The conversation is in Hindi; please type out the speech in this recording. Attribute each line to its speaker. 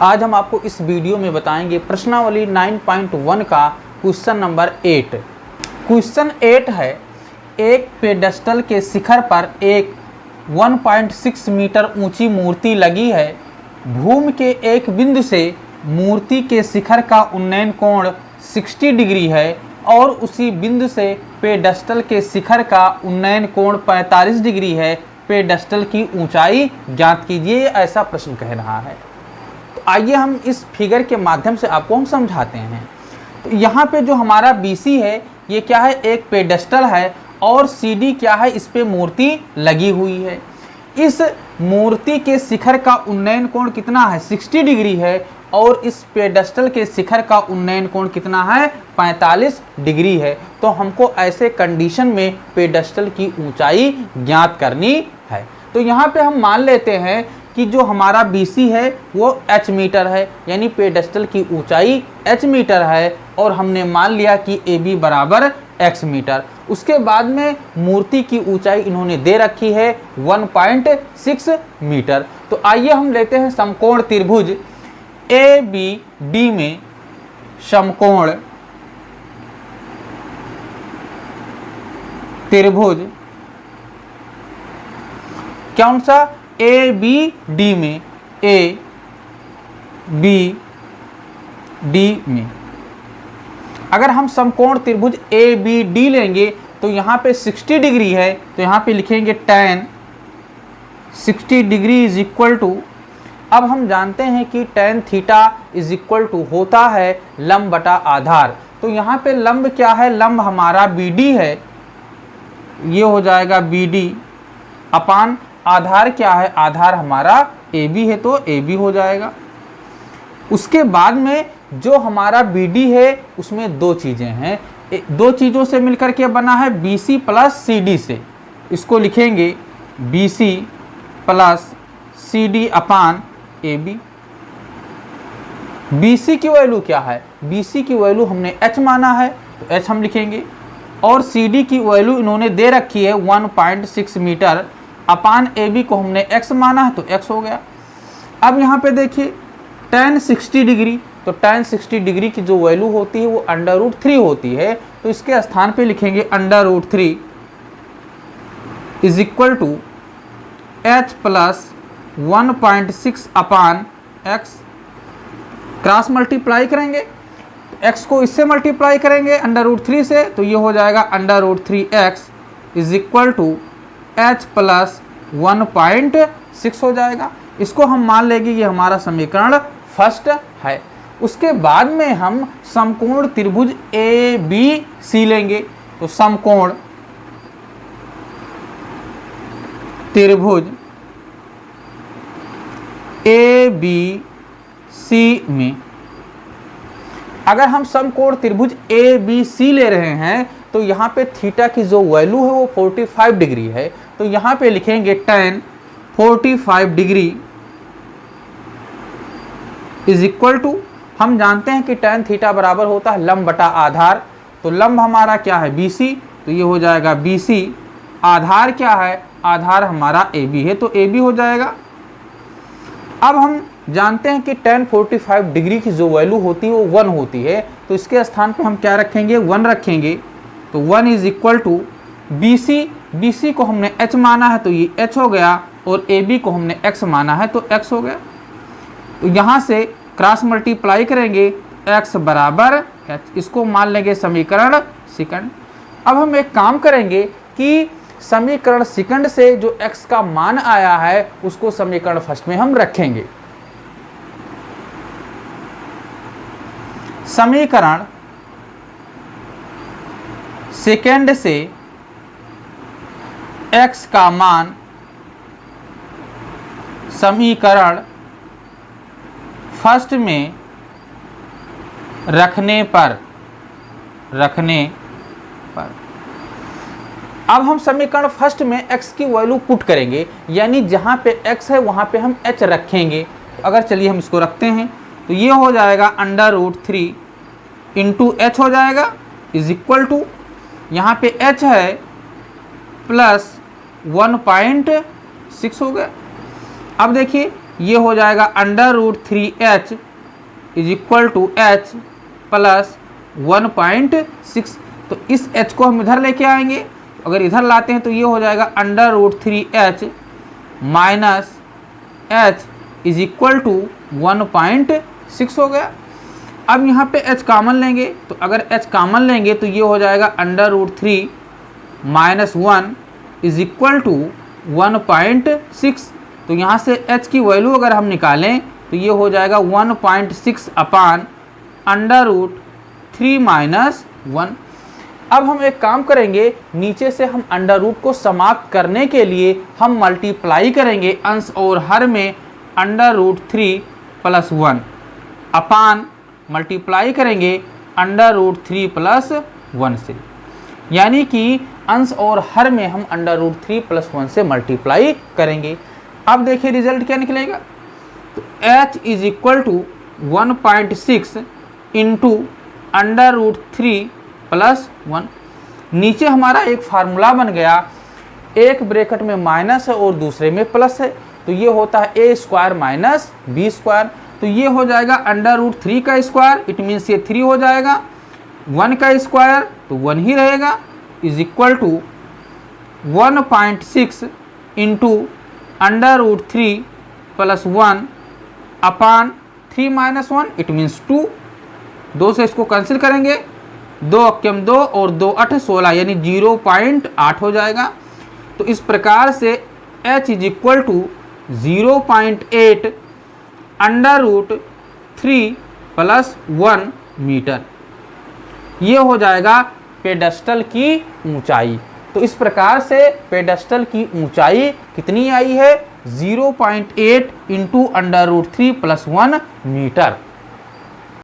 Speaker 1: आज हम आपको इस वीडियो में बताएंगे प्रश्नावली 9.1 का क्वेश्चन नंबर 8। क्वेश्चन 8 है, एक पेडेस्टल के शिखर पर एक 1.6 मीटर ऊंची मूर्ति लगी है। भूमि के एक बिंदु से मूर्ति के शिखर का उन्नयन कोण 60 डिग्री है और उसी बिंदु से पेडेस्टल के शिखर का उन्नयन कोण 45 डिग्री है। पेडेस्टल की ऊंचाई ज्ञात कीजिए, ऐसा प्रश्न कह रहा है। तो आइए हम इस फिगर के माध्यम से आपको हम समझाते हैं। तो यहाँ पे जो हमारा BC है ये क्या है, एक पेडेस्टल है और CD क्या है, इस पे मूर्ति लगी हुई है। इस मूर्ति के शिखर का उन्नयन कोण कितना है, 60 डिग्री है और इस पेडेस्टल के शिखर का उन्नयन कोण कितना है, 45 डिग्री है। तो हमको ऐसे कंडीशन में पेडेस्टल की ऊंचाई ज्ञात करनी है। तो यहाँ पे हम मान लेते हैं कि जो हमारा BC है वो h मीटर है, यानी पेडेस्टल की ऊंचाई h मीटर है और हमने मान लिया कि AB बराबर x मीटर। उसके बाद में मूर्ति की ऊंचाई इन्होंने दे रखी है 1.6 मीटर। तो आइए हम लेते हैं समकोण त्रिभुज ABD में समकोण त्रिभुज कौन सा, ABD में, ABD में अगर हम समकोण त्रिभुज ABD लेंगे तो यहाँ पे 60 डिग्री है, तो यहाँ पे लिखेंगे tan 60 degree is equal to, अब हम जानते हैं कि tan theta is equal to होता है लंब बटा आधार। तो यहाँ पे लंब क्या है, लंब हमारा BD है, ये हो जाएगा BD अपान आधार क्या है, आधार हमारा AB है तो AB हो जाएगा। उसके बाद में जो हमारा BD है उसमें दो चीज़ें हैं, दो चीज़ों से मिलकर के बना है BC प्लस CD से, इसको लिखेंगे BC प्लस CD अपान AB। BC की वैल्यू क्या है, BC की वैल्यू हमने h माना है तो h हम लिखेंगे और CD की वैल्यू इन्होंने दे रखी है 1.6 मीटर अपान AB को हमने x माना है तो x हो गया। अब यहाँ पे देखिए tan 60 डिग्री, तो tan 60 डिग्री की जो वैल्यू होती है वो √3 होती है, तो इसके स्थान पे लिखेंगे √3 is equal to h plus 1.6 upon x। Cross multiply करेंगे तो x को इससे मल्टीप्लाई करेंगे √3 से, तो ये हो जाएगा √3x is equal to h plus 1.6 हो जाएगा। इसको हम मान लेंगे ये हमारा समीकरण फर्स्ट है। उसके बाद में हम समकोण त्रिभुज ABC लेंगे, तो समकोण त्रिभुज ABC में अगर हम समकोण त्रिभुज ABC ले रहे हैं तो यहाँ पे थीटा की जो वैल्यू है वो 45 डिग्री है, तो यहाँ पे लिखेंगे tan 45 degree is equal to, हम जानते हैं कि tan थीटा बराबर होता है लंब बटा आधार। तो लंब हमारा क्या है BC, तो ये हो जाएगा BC, आधार क्या है, आधार हमारा AB है तो AB हो जाएगा। अब हम जानते हैं कि tan 45 डिग्री की जो वैल्यू होती है वो 1 होती है, तो इसके स्थान पे हम क्या रखेंगे, 1 रखेंगे। तो 1 इज इक्वल टू BC को हमने h माना है तो ये h हो गया और AB को हमने x माना है तो x हो गया। तो यहाँ से क्रॉस मल्टीप्लाई करेंगे x बराबर h, इसको मान लेंगे समीकरण सेकंड। अब हम एक काम करेंगे कि समीकरण सेकंड से जो x का मान आया है उसको समीकरण फर्स्ट में हम रखेंगे। समीकरण सेकंड से x का मान समीकरण फर्स्ट में रखने पर अब हम समीकरण फर्स्ट में x की वैल्यू पुट करेंगे, यानी जहां पे x है वहां पे हम h रखेंगे। अगर चलिए हम इसको रखते हैं तो ये हो जाएगा √3 इंटू h हो जाएगा इज इक्वल टू, यहाँ पे h है प्लस 1.6 हो गया। अब देखिए ये हो जाएगा √3h is equal to h plus 1.6। तो इस h को हम इधर लेके आएंगे, अगर इधर लाते हैं तो ये हो जाएगा √3h minus h is equal to 1.6 हो गया। अब यहाँ पे h कॉमन लेंगे, तो अगर h कॉमन लेंगे तो ये हो जाएगा √3 माइनस 1 इज इक्वल टू 1.6। तो यहाँ से h की वैल्यू अगर हम निकालें तो ये हो जाएगा 1.6 अपान √3 माइनस 1। अब हम एक काम करेंगे, नीचे से हम अंडर रूट को समाप्त करने के लिए हम मल्टीप्लाई करेंगे अंश और हर में √3 प्लस 1 अपान मल्टीप्लाई करेंगे √3 प्लस 1 से, यानी कि अंश और हर में हम √3 प्लस 1 से मल्टीप्लाई करेंगे। अब देखिए रिजल्ट क्या निकलेगा, तो h is equal to 1.6 into √3 plus 1। नीचे हमारा एक फार्मूला बन गया, एक ब्रैकेट में माइनस है और दूसरे में प्लस है, तो ये होता है a square minus b square. तो ये हो जाएगा √3 का स्क्वायर, इट मीन्स ये 3 हो जाएगा, 1 का स्क्वायर तो 1 ही रहेगा, is equal to 1.6 into √3 plus 1 upon 3 minus 1 it means 2। 2 से इसको कैंसिल करेंगे, 2 अक्यम 2 और 2 8 16 यानी 0.8 हो जाएगा। तो इस प्रकार से h is equal to 0.8 √3 plus 1 metre, ये हो जाएगा पेडेस्टल की ऊंचाई। तो इस प्रकार से पेडेस्टल की ऊंचाई कितनी आई है, 0.8 इंटू √3 प्लस 1 मीटर।